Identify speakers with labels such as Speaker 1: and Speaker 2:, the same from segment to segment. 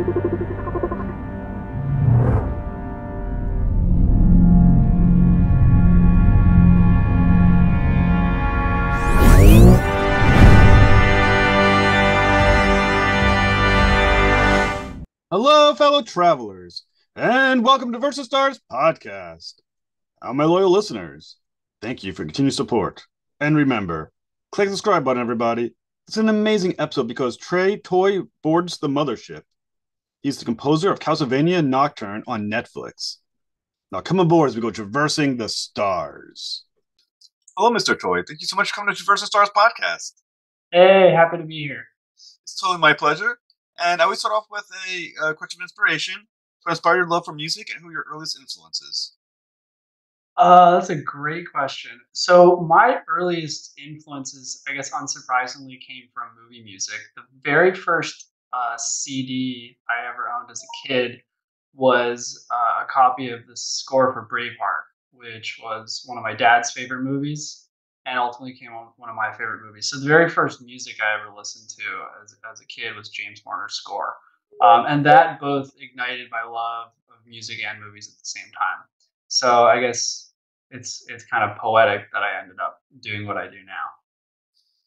Speaker 1: Hello, fellow travelers, and welcome to Versus Stars podcast. My loyal listeners, thank you for continued support. And remember, click the subscribe button, everybody. It's an amazing episode because Trey Toy boards the mothership. He's the composer of Castlevania Nocturne on Netflix. Now come aboard as we go traversing the stars. Hello, Mr. Toy. Thank you so much for coming to Versus Stars podcast.
Speaker 2: Hey, happy to be here.
Speaker 1: It's totally my pleasure. And I always start off with a question of inspiration. What inspired your love for music and who your earliest influences?
Speaker 2: That's a great question. So my earliest influences, I guess unsurprisingly, came from movie music. The very first CD I ever owned as a kid was a copy of the score for Braveheart, which was one of my dad's favorite movies and ultimately came on one of my favorite movies. So the very first music I ever listened to as a kid was James Horner's score. And that both ignited my love of music and movies at the same time. So I guess it's kind of poetic that I ended up doing what I do now.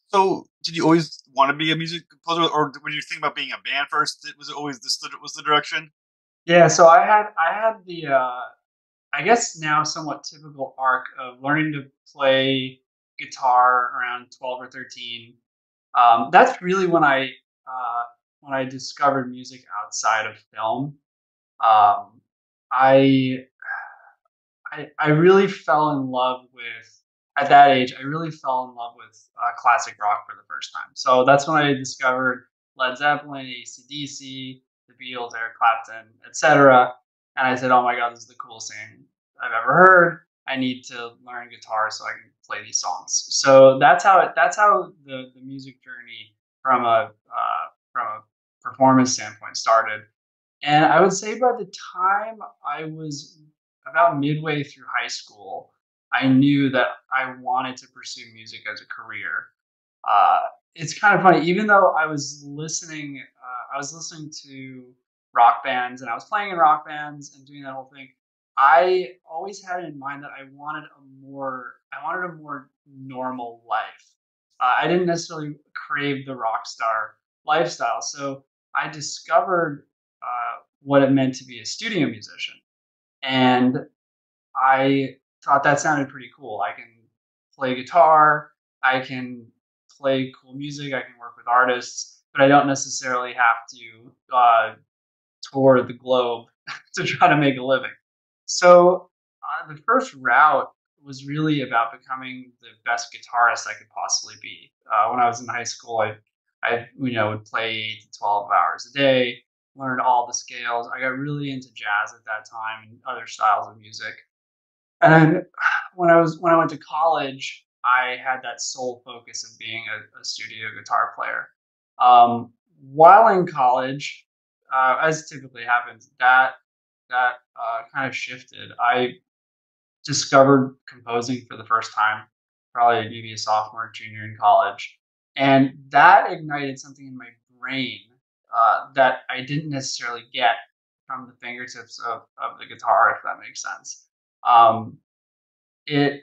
Speaker 1: So, did you always want to be a music composer, or when you think about being a band first, was it always this was the direction?
Speaker 2: Yeah, so I had the I guess now somewhat typical arc of learning to play guitar around 12 or 13. That's really when I discovered music outside of film. Um, I I really fell in love with at that age. I really fell in love with classic rock for the first time. So that's when I discovered Led Zeppelin, AC/DC, the Beatles, Eric Clapton, etc. And I said, "Oh my God, this is the coolest thing I've ever heard. I need to learn guitar so I can play these songs." So that's how the music journey from a performance standpoint started. And I would say by the time I was about midway through high school, I knew that I wanted to pursue music as a career. Uh, it's kind of funny, even though I was listening to rock bands and I was playing in rock bands and doing that whole thing. I always had in mind that I wanted a more normal life. I didn't necessarily crave the rock star lifestyle, so I discovered what it meant to be a studio musician. And I thought that sounded pretty cool. I can play guitar, I can play cool music, I can work with artists, but I don't necessarily have to tour the globe to try to make a living. So the first route was really about becoming the best guitarist I could possibly be. When I was in high school, I would play 8 to 12 hours a day, learned all the scales. I got really into jazz at that time and other styles of music. And when I went to college, I had that sole focus of being a studio guitar player. While in college, as typically happens, that kind of shifted. I discovered composing for the first time, probably maybe a sophomore, junior in college, and that ignited something in my brain that I didn't necessarily get from the fingertips of the guitar, if that makes sense. Um, it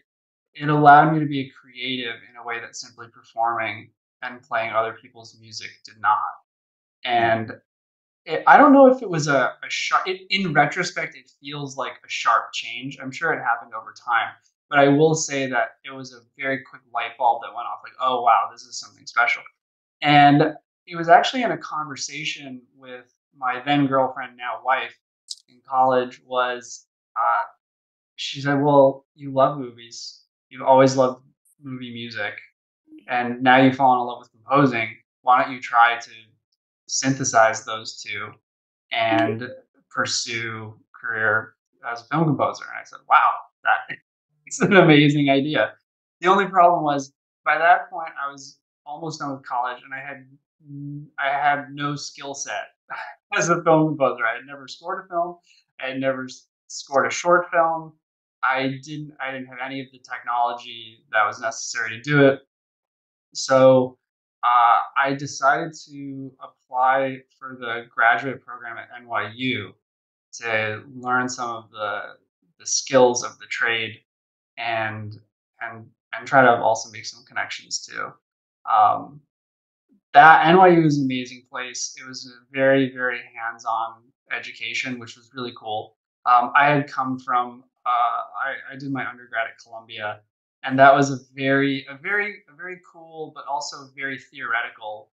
Speaker 2: it allowed me to be a creative in a way that simply performing and playing other people's music did not. And I don't know if it was a sharp. In retrospect, it feels like a sharp change. I'm sure it happened over time, but I will say that it was a very quick light bulb that went off. Like, oh wow, this is something special. And it was actually in a conversation with my then girlfriend, now wife, in college. Was She said, "Well, you love movies. You've always loved movie music, and now you've fallen in love with composing. Why don't you try to synthesize those two and pursue career as a film composer?" And I said, "Wow, that is an amazing idea." The only problem was by that point I was almost done with college, and I had no skill set as a film composer. I had never scored a film. I had never scored a short film. I didn't have any of the technology that was necessary to do it. So I decided to apply for the graduate program at NYU to learn some of the skills of the trade and and and try to also make some connections too. Um, that NYU is an amazing place. It was a very, very hands-on education, which was really cool. I had come from I did my undergrad at Columbia, and that was a very cool, but also very theoretical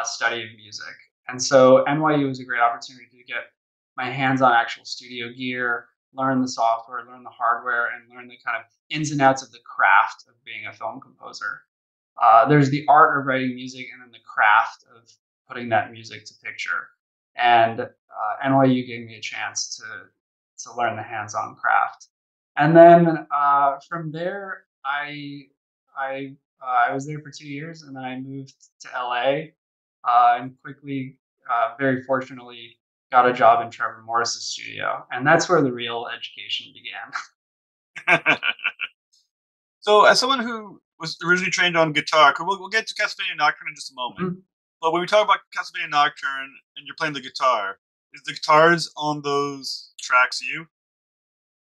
Speaker 2: study of music. And so NYU was a great opportunity to get my hands on actual studio gear, learn the software, learn the hardware, and learn the kind of ins and outs of the craft of being a film composer. There's the art of writing music and then the craft of putting that music to picture. And NYU gave me a chance to learn the hands-on craft. And then from there, I was there for 2 years, and then I moved to LA and quickly, very fortunately, got a job in Trevor Morris's studio, and that's where the real education began.
Speaker 1: So, as someone who was originally trained on guitar, we'll get to Castlevania Nocturne in just a moment.
Speaker 2: Mhm.
Speaker 1: But when we talk about Castlevania Nocturne and you're playing the guitar, is the guitars on those tracks you?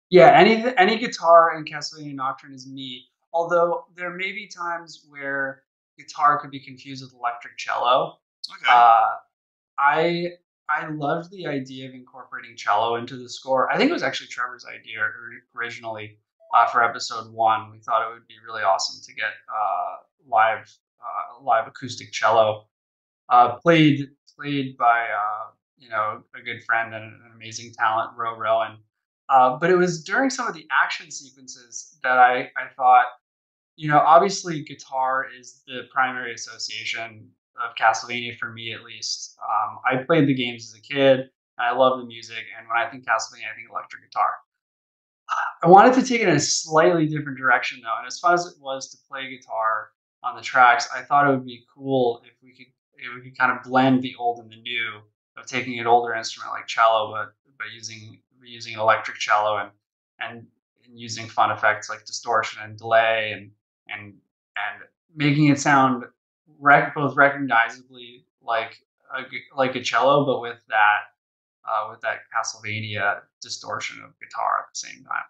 Speaker 2: Yeah, any guitar in Castlevania Nocturne is me. Although there may be times where guitar could be confused with electric cello.
Speaker 1: Okay.
Speaker 2: Uh, I I loved the idea of incorporating cello into the score. I think it was actually Trevor's idea originally for episode one. We thought it would be really awesome to get live acoustic cello played by a good friend and an amazing talent, Ro Rowan. But it was during some of the action sequences that I thought, obviously guitar is the primary association of Castlevania for me, at least. I played the games as a kid, and I love the music. And when I think Castlevania, I think electric guitar. I wanted to take it in a slightly different direction, though. And as fun as it was to play guitar on the tracks, I thought it would be cool if we could kind of blend the old and the new of taking an older instrument like cello, but using electric cello and using fun effects like distortion and delay and making it sound both recognizably like a cello, but with that Castlevania distortion of guitar at the same time.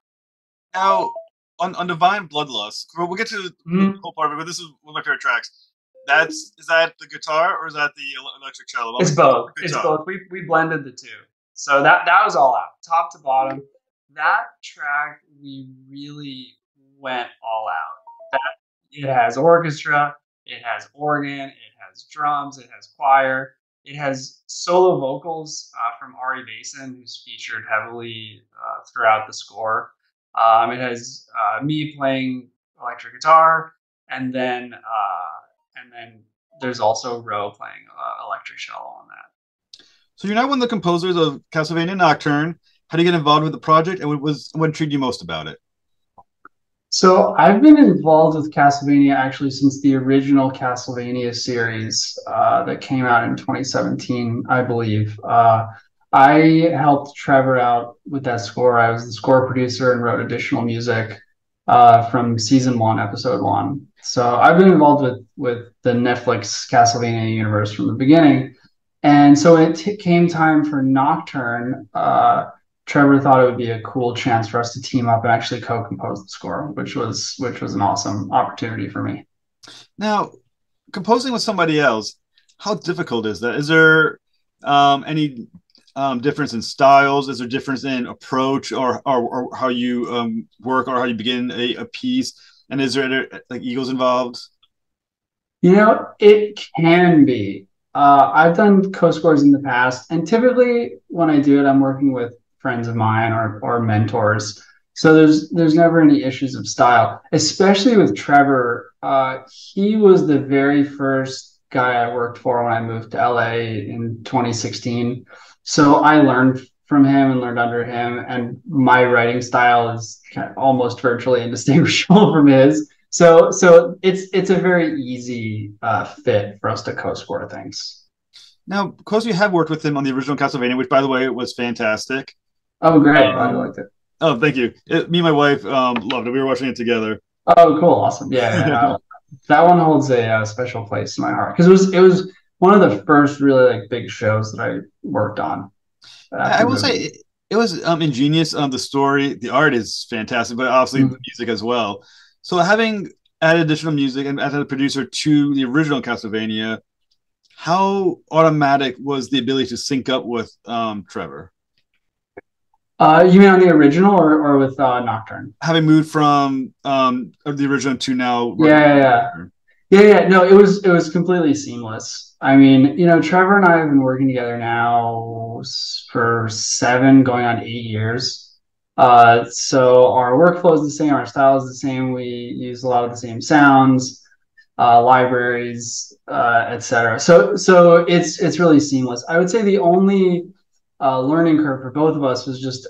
Speaker 1: Now, on Divine Bloodlust, we'll get to the whole part of it, but this is one of my favorite tracks. Is that the guitar or is that the electric cello?
Speaker 2: It's both. It's both. We blended the two. So that was all out, top to bottom. That track we really went all out. It has orchestra, it has organ, it has drums, it has choir, it has solo vocals from Ari Basin, who's featured heavily throughout the score. It has me playing electric guitar, and then there's also Ro playing electric cello on that.
Speaker 1: So you're not one of the composers of Castlevania Nocturne. How do you get involved with the project, and what intrigued you most about it?
Speaker 2: So I've been involved with Castlevania actually since the original Castlevania series that came out in 2017, I believe. I helped Trevor out with that score. I was the score producer and wrote additional music from season one, episode one. So I've been involved with the Netflix Castlevania universe from the beginning. And so when it came time for Nocturne, Trevor thought it would be a cool chance for us to team up and actually co-compose the score, which was an awesome opportunity for me.
Speaker 1: Now, composing with somebody else, how difficult is that? Is there any difference in styles? Is there difference in approach or how you work or how you begin a piece? And is there like egos involved?
Speaker 2: It can be. I've done co-scores in the past, and typically when I do it, I'm working with friends of mine or mentors. So there's never any issues of style, especially with Trevor. He was the very first guy I worked for when I moved to LA in 2016. So I learned from him and learned under him, and my writing style is kind of almost virtually indistinguishable from his. So it's a very easy fit for us to co-score things.
Speaker 1: Now, of course, you have worked with him on the original Castlevania, which, by the way, was fantastic.
Speaker 2: Oh, great! I liked it.
Speaker 1: Oh, thank you. Me and my wife loved it. We were watching it together.
Speaker 2: Oh, cool, awesome. Yeah. That one holds a special place in my heart because it was one of the first really like big shows that I worked on
Speaker 1: I
Speaker 2: after
Speaker 1: will say
Speaker 2: moving.
Speaker 1: it was ingenious. The story, the art is fantastic, but obviously the
Speaker 2: Mm.
Speaker 1: music as well. So having added additional music and as a producer to the original Castlevania, how automatic was the ability to sync up with Trevor?
Speaker 2: You mean on the original or with Nocturne?
Speaker 1: Having moved from the original to now working
Speaker 2: Yeah, yeah,
Speaker 1: with
Speaker 2: yeah.
Speaker 1: Nocturne.
Speaker 2: Yeah, yeah, no, it was completely seamless. I mean, Trevor and I have been working together now for 7, going on 8 years. So our workflow is the same, our style is the same. We use a lot of the same sounds, libraries, etc. So it's really seamless. I would say the only learning curve for both of us was just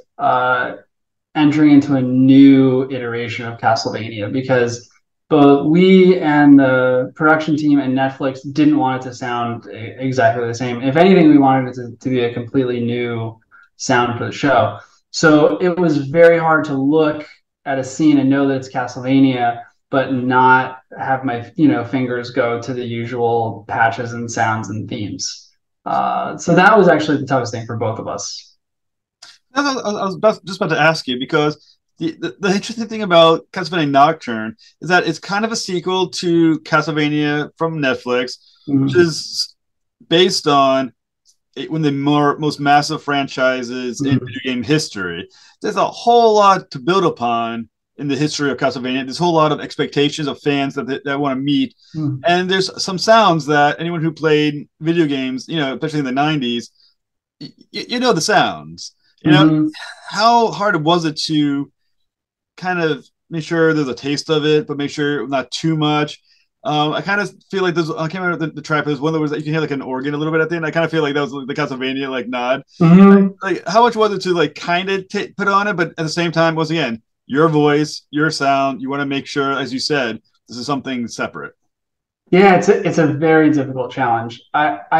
Speaker 2: entering into a new iteration of Castlevania because both we and the production team and Netflix didn't want it to sound exactly the same. If anything, we wanted it to be a completely new sound for the show. So it was very hard to look at a scene and know that it's Castlevania, but not have my fingers go to the usual patches and sounds and themes. So that was actually the toughest thing for both of us.
Speaker 1: I was just about to ask you because the interesting thing about Castlevania Nocturne is that it's kind of a sequel to Castlevania from Netflix, which
Speaker 2: Mm-hmm.
Speaker 1: is based on one of the most massive franchises in
Speaker 2: Mm-hmm.
Speaker 1: video game history. There's a whole lot to build upon in the history of Castlevania. There's a whole lot of expectations of fans that want to meet.
Speaker 2: Mm-hmm.
Speaker 1: And there's some sounds that anyone who played video games, especially in the 90s, you know the sounds. You know,
Speaker 2: Mm-hmm.
Speaker 1: how hard was it to kind of make sure there's a taste of it, but make sure not too much? I kind of feel like there's, I can't remember the track, but there's one that was that you can hear like an organ a little bit at the end. I kind of feel like that was the Castlevania like nod.
Speaker 2: Mm-hmm.
Speaker 1: Like, how much was it to like kind of put on it, but at the same time, once again, your voice, your sound, you want to make sure, as you said, this is something separate.
Speaker 2: Yeah, it's a very difficult challenge. I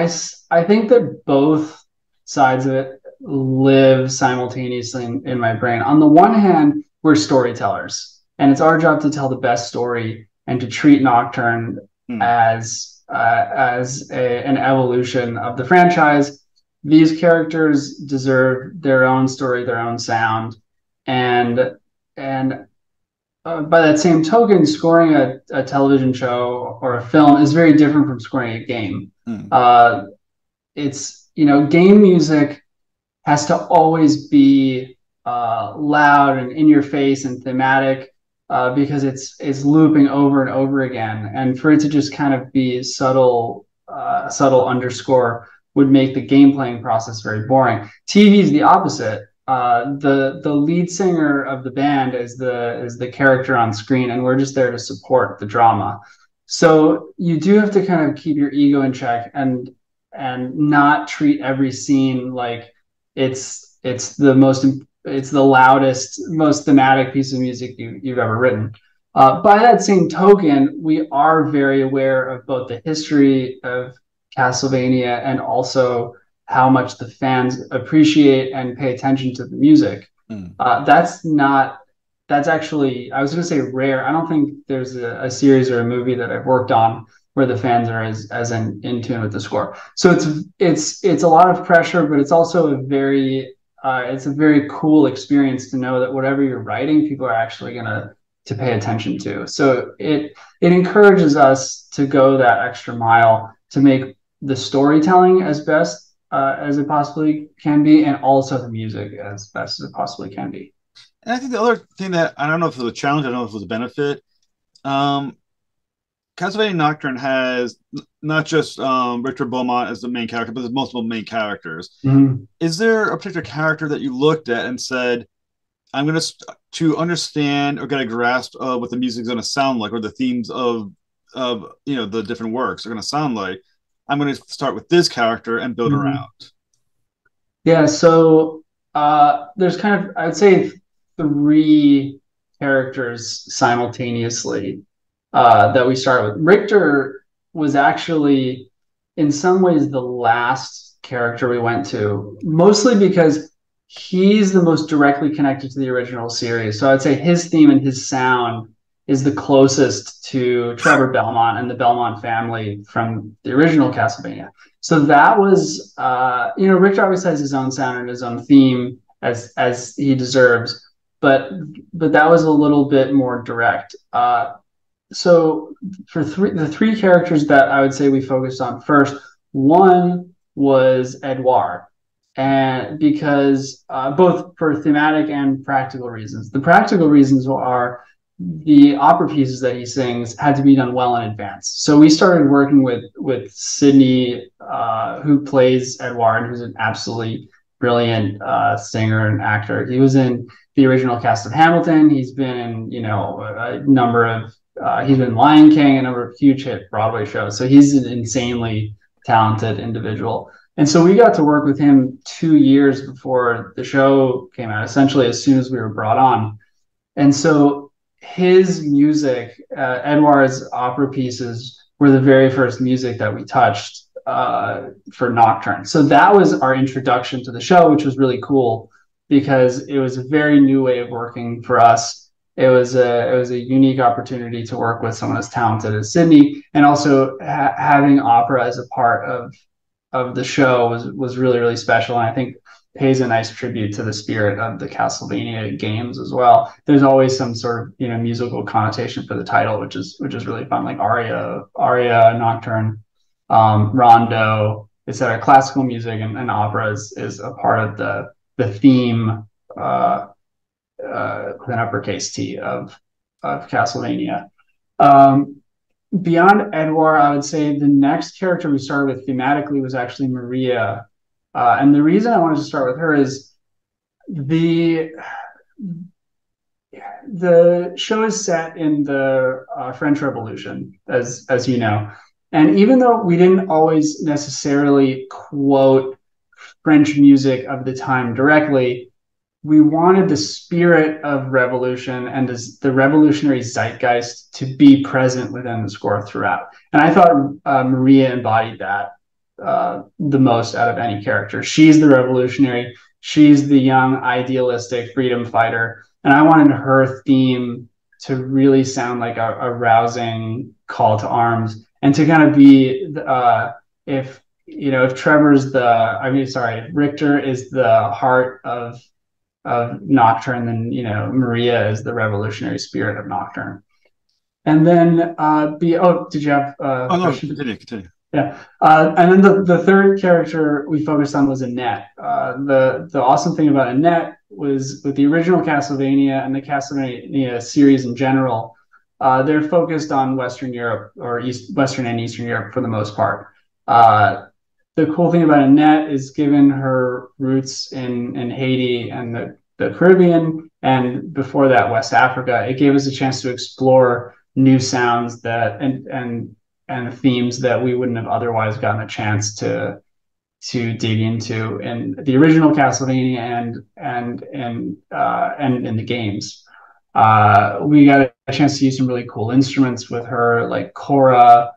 Speaker 2: think that both sides of it live simultaneously in my brain. On the one hand, we're storytellers, and it's our job to tell the best story and to treat Nocturne
Speaker 1: Hmm.
Speaker 2: as an evolution of the franchise. These characters deserve their own story, their own sound, and and by that same token, scoring a television show or a film is very different from scoring a game.
Speaker 1: Hmm.
Speaker 2: Uh, game music has to always be loud and in your face and thematic because it's looping over and over again. And for it to just kind of be subtle underscore would make the game playing process very boring. TV is the opposite. The lead singer of the band is the character on screen, and we're just there to support the drama. So you do have to kind of keep your ego in check and not treat every scene like it's the loudest, most thematic piece of music you've ever written. By that same token, we are very aware of both the history of Castlevania and also how much the fans appreciate and pay attention to the music.
Speaker 1: Hmm.
Speaker 2: That's not that's actually, I was going to say rare. I don't think there's a series or a movie that I've worked on where the fans are as in tune with the score. So it's a lot of pressure, but it's a very cool experience to know that whatever you're writing, people are actually going to pay attention to. So it encourages us to go that extra mile to make the storytelling as best as it possibly can be, and also the music as best as it possibly can be.
Speaker 1: And I think the other thing that I don't know if it was a challenge, I don't know if it was a benefit. Um, Castlevania Nocturne has not just Richard Beaumont as the main character, but there's multiple main characters.
Speaker 2: Mm-hmm.
Speaker 1: Is there a particular character that you looked at and said, "I'm going to understand or get a grasp of what the music's going to sound like, or the themes of the different works are going to sound like. I'm going to start with this character and build around."
Speaker 2: Mm-hmm. Yeah, so there's kind of, I would say, three characters simultaneously that we start with. Richter was actually, in some ways, the last character we went to, mostly because he's the most directly connected to the original series. So I'd say his theme and his sound is the closest to Trevor Belmont and the Belmont family from the original Castlevania. So that was, Richter always has his own sound and his own theme as he deserves, but that was a little bit more direct. So for the three characters that I would say we focused on first, one was Edouard, and because both for thematic and practical reasons. The practical reasons are the opera pieces that he sings had to be done well in advance. So we started working with Sydney, who plays Edouard, who's an absolutely brilliant singer and actor. He was in the original cast of Hamilton. He's been in, a number of he's been Lion King, a number of huge hit Broadway shows. So he's an insanely talented individual. And so we got to work with him 2 years before the show came out, essentially as soon as we were brought on. And so his music, Edouard's opera pieces, were the very first music that we touched for Nocturne. So that was our introduction to the show, which was really cool because it was a very new way of working for us. It was a unique opportunity to work with someone as talented as Sydney, and also having opera as a part of the show was really, really special. And I think pays a nice tribute to the spirit of the Castlevania games as well. There's always some sort of musical connotation for the title, which is really fun, like aria, nocturne, rondo, etc. Classical music and opera is a part of the theme with an uppercase T of Castlevania. Beyond Edouard, I would say the next character we started with thematically was actually Maria. And the reason I wanted to start with her is the show is set in the French Revolution, as you know. And even though we didn't always necessarily quote French music of the time directly, we wanted the spirit of revolution and the revolutionary zeitgeist to be present within the score throughout. And I thought Maria embodied that the most out of any character. She's the revolutionary. She's the young, idealistic freedom fighter. And I wanted her theme to really sound like a rousing call to arms, and to kind of be, if Richter is the heart of Nocturne, then Maria is the revolutionary spirit of Nocturne. And then did you have
Speaker 1: Continue.
Speaker 2: Yeah. And then the third character we focused on was Annette. The awesome thing about Annette was with the original Castlevania and the Castlevania series in general, they're focused on Western Europe, or Western and Eastern Europe for the most part. The cool thing about Annette is, given her roots in Haiti and the Caribbean, and before that West Africa, it gave us a chance to explore new sounds that and themes that we wouldn't have otherwise gotten a chance to dig into in the original Castlevania and in the games. We got a chance to use some really cool instruments with her, like kora,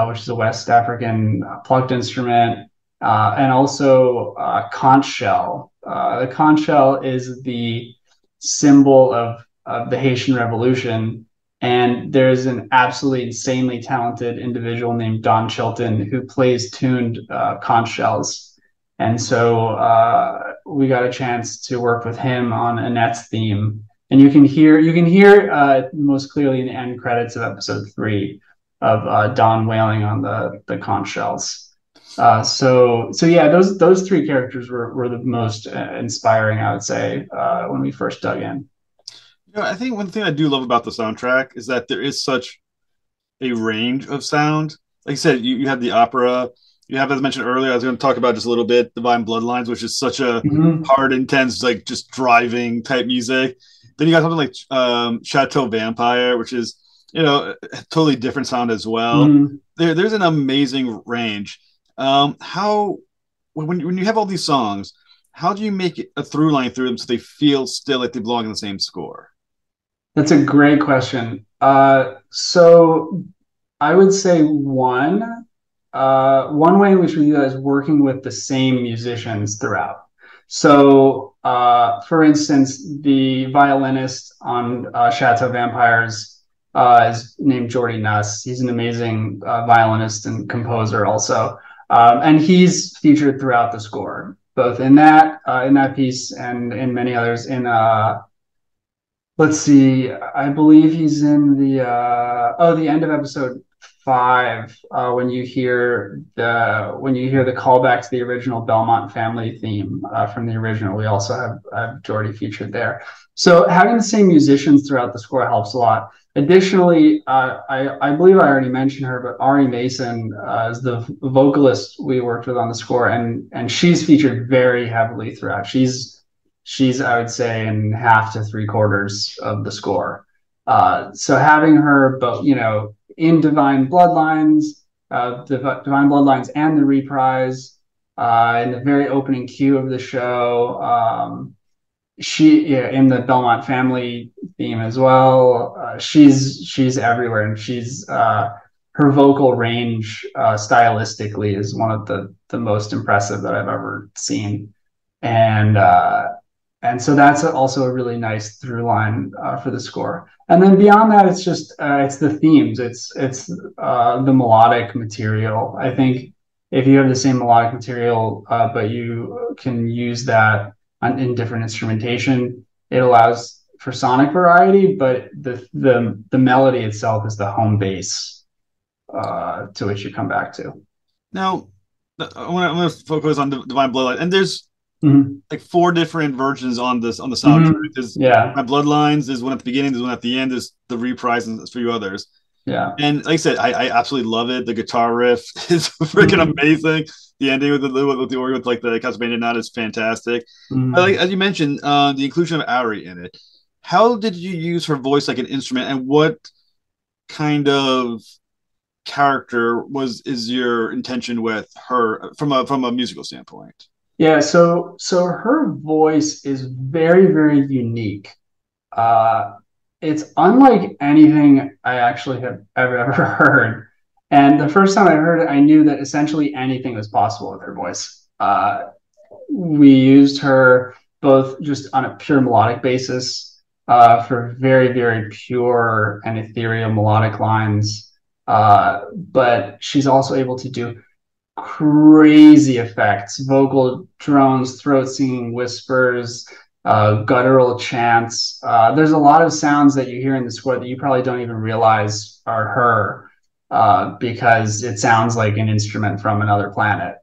Speaker 2: which is a West African plucked instrument, and also conch shell. The conch shell is the symbol of the Haitian Revolution. And there's an absolutely insanely talented individual named Don Chilton who plays tuned conch shells. And so we got a chance to work with him on Annette's theme. And you can hear most clearly in the end credits of episode 3 of Don wailing on the conch shells. So yeah, those three characters were the most inspiring, I would say, when we first dug in.
Speaker 1: I think one thing I do love about the soundtrack is that there is such a range of sound. Like you said, you have the opera. You have, as mentioned earlier, I was going to talk about just a little bit, Divine Bloodlines, which is such a hard, intense, like just driving type music. Then you got something like Chateau Vampire, which is, a totally different sound as well. There's an amazing range. When you have all these songs, how do you make it a through line through them so they feel still like they belong in the same score?
Speaker 2: That's a great question. So I would say one way in which we do that is working with the same musicians throughout. So, for instance, the violinist on Chateau Vampires is named Jordy Nuss. He's an amazing violinist and composer also. And he's featured throughout the score, both in that piece and in many others. Let's see, I believe he's in the end of episode 5, when you hear the callback to the original Belmont family theme from the original. We also have Jordy featured there. So having the same musicians throughout the score helps a lot. Additionally, I believe I already mentioned her, but Ari Mason is the vocalist we worked with on the score, and she's featured very heavily throughout. She's I would say in half to 3/4 of the score. So having her, but in Divine Bloodlines, Divine Bloodlines, and the reprise, in the very opening cue of the show, in the Belmont family theme as well. She's everywhere, and her vocal range stylistically is one of the most impressive that I've ever seen, and so that's also a really nice through line for the score. And then beyond that, it's just it's the themes, it's the melodic material. I think if you have the same melodic material, but you can use that in different instrumentation, it allows for sonic variety. But the melody itself is the home base to which you come back to.
Speaker 1: Now, I'm going to focus on Divine Bloodline, and there's like 4 different versions on the soundtrack. There's My Bloodlines, there's one at the beginning, there's one at the end, there's the reprise, and there's a few others.
Speaker 2: Yeah.
Speaker 1: And like I said, I absolutely love it. The guitar riff is freaking amazing. The ending with the organ with like the Castlevania Nocturne is fantastic. Like, as you mentioned, the inclusion of Ari in it. How did you use her voice like an instrument, and what kind of character is your intention with her from a musical standpoint?
Speaker 2: Yeah, so her voice is very, very unique. It's unlike anything I actually have ever heard. And the first time I heard it, I knew that essentially anything was possible with her voice. We used her both just on a pure melodic basis for very, very pure and ethereal melodic lines. But she's also able to do crazy effects, vocal drones, throat singing, whispers, guttural chants. There's a lot of sounds that you hear in the score that you probably don't even realize are her, because it sounds like an instrument from another planet.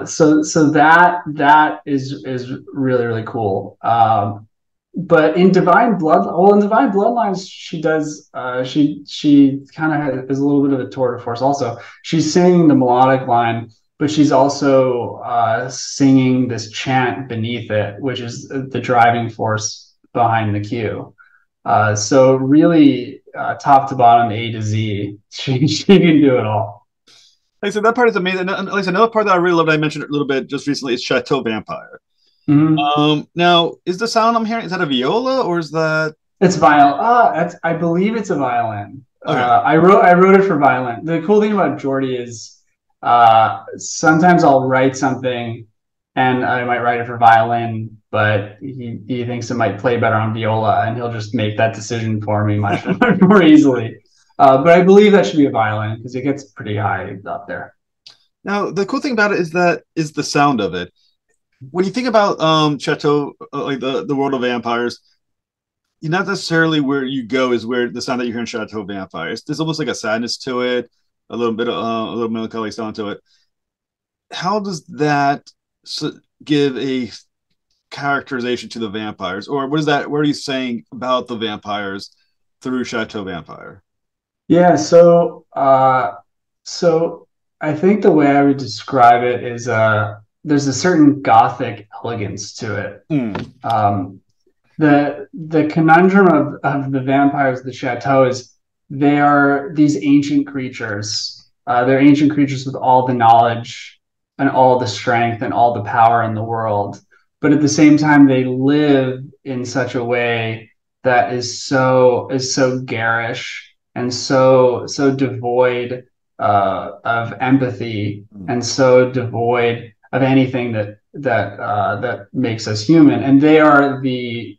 Speaker 2: So that is really, really cool. But in Divine Bloodlines, she does. She kind of is a little bit of a tour de force. Also, she's singing the melodic line, but she's also singing this chant beneath it, which is the driving force behind the cue. So really, top to bottom, A to Z, she can do it all.
Speaker 1: Like I said, that part is amazing. Like I said, another part that I really loved, I mentioned it a little bit just recently, is Chateau Vampire. Now, is the sound I'm hearing, is that a viola or is that?
Speaker 2: It's violin. I believe it's a violin.
Speaker 1: Okay.
Speaker 2: I wrote it for violin. The cool thing about Jordy is sometimes I'll write something and I might write it for violin, but he thinks it might play better on viola, and he'll just make that decision for me much more easily. But I believe that should be a violin because it gets pretty high up there.
Speaker 1: Now, the cool thing about it is the sound of it. When you think about Chateau, like the world of vampires, not necessarily where you go is where the sound that you hear in Chateau Vampires. There's almost like a sadness to it, a little bit of a little melancholy sound to it. How does that give a characterization to the vampires, or what is that? What are you saying about the vampires through Chateau Vampire?
Speaker 2: Yeah, so I think the way I would describe it is there's a certain gothic elegance to it. The conundrum of the vampires of the chateau is they are these ancient creatures. They're ancient creatures with all the knowledge and all the strength and all the power in the world. But at the same time, they live in such a way that is so garish and so devoid of empathy, and so devoid of anything that makes us human. And they are the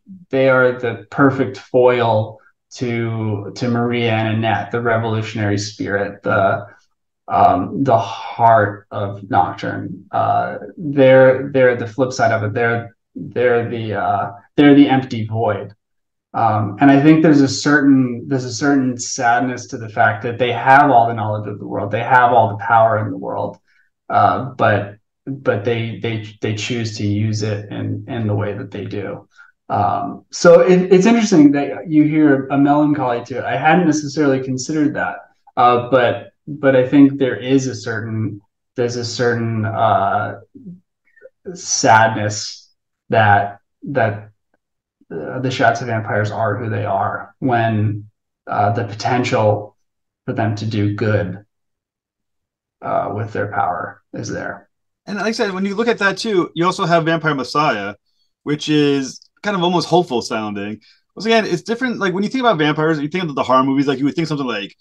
Speaker 2: perfect foil to Maria and Annette, the revolutionary spirit, the heart of Nocturne. They're the flip side of it. They're the empty void. And I think there's a certain sadness to the fact that they have all the knowledge of the world, they have all the power in the world, but they choose to use it in the way that they do. So it's interesting that you hear a melancholy to it. I hadn't necessarily considered that, but I think there's a certain sadness that the Shots of Vampires are who they are when the potential for them to do good with their power is there.
Speaker 1: And like I said, when you look at that too, you also have Vampire Messiah, which is kind of almost hopeful sounding. Once again, it's different. Like when you think about vampires, you think of the horror movies, like you would think something like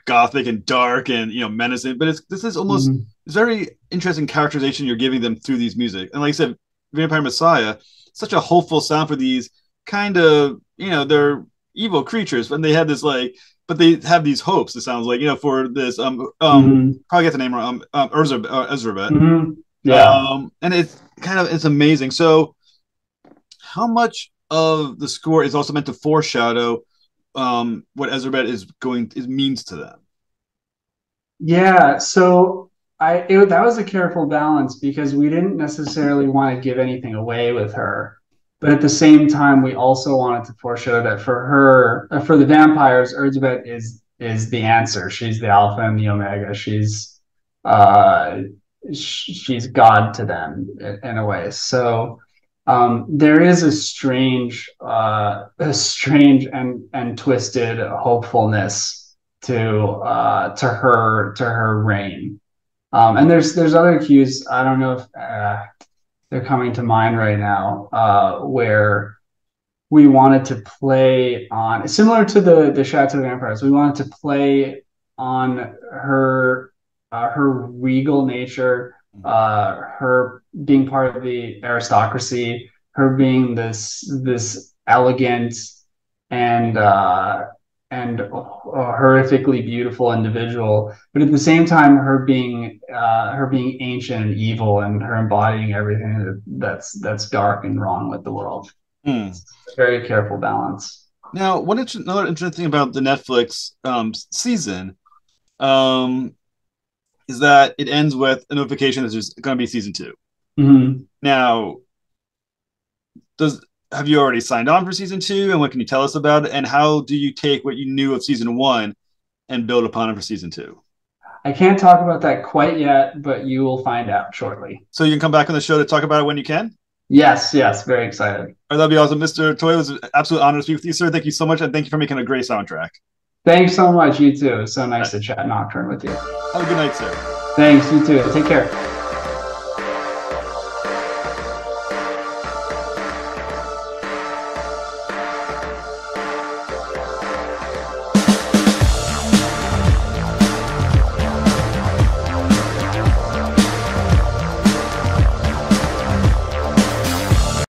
Speaker 1: gothic and dark and menacing. But this is almost it's very interesting characterization you're giving them through these music. And like I said, Vampire Messiah, such a hopeful sound for these kind of they're evil creatures, and they have this but they have these hopes. It sounds like for this probably get the name wrong Ezrabet.
Speaker 2: Yeah.
Speaker 1: And it's amazing. So how much of the score is also meant to foreshadow what Ezrabet means to them?
Speaker 2: Yeah, so that was a careful balance because we didn't necessarily want to give anything away with her, but at the same time we also wanted to foreshadow that for the vampires, Ezrabet is the answer. She's the alpha and the omega. She's God to them in a way. So there is a strange and twisted hopefulness to her reign. And there's other cues. I don't know if they're coming to mind right now, where we wanted to play on, similar to the Chateau Vampires, we wanted to play on her regal nature, her being part of the aristocracy, her being this elegant and horrifically beautiful individual, but at the same time her being ancient and evil, and her embodying everything that's dark and wrong with the world. It's a very careful balance.
Speaker 1: Now, another interesting thing about the Netflix season is that it ends with a notification that there's going to be season 2. Now, have you already signed on for season 2, and what can you tell us about it? And how do you take what you knew of season 1 and build upon it for season 2?
Speaker 2: I can't talk about that quite yet, but you will find out shortly.
Speaker 1: So you can come back on the show to talk about it when you can?
Speaker 2: Yes, very excited.
Speaker 1: All right, that'd be awesome. Mr. Toy, it was an absolute honor to speak with you, sir. Thank you so much, and thank you for making a great soundtrack.
Speaker 2: Thanks so much. You too. It's so nice to chat Nocturne with you.
Speaker 1: Have a good night, sir.
Speaker 2: Thanks. You too. Take care.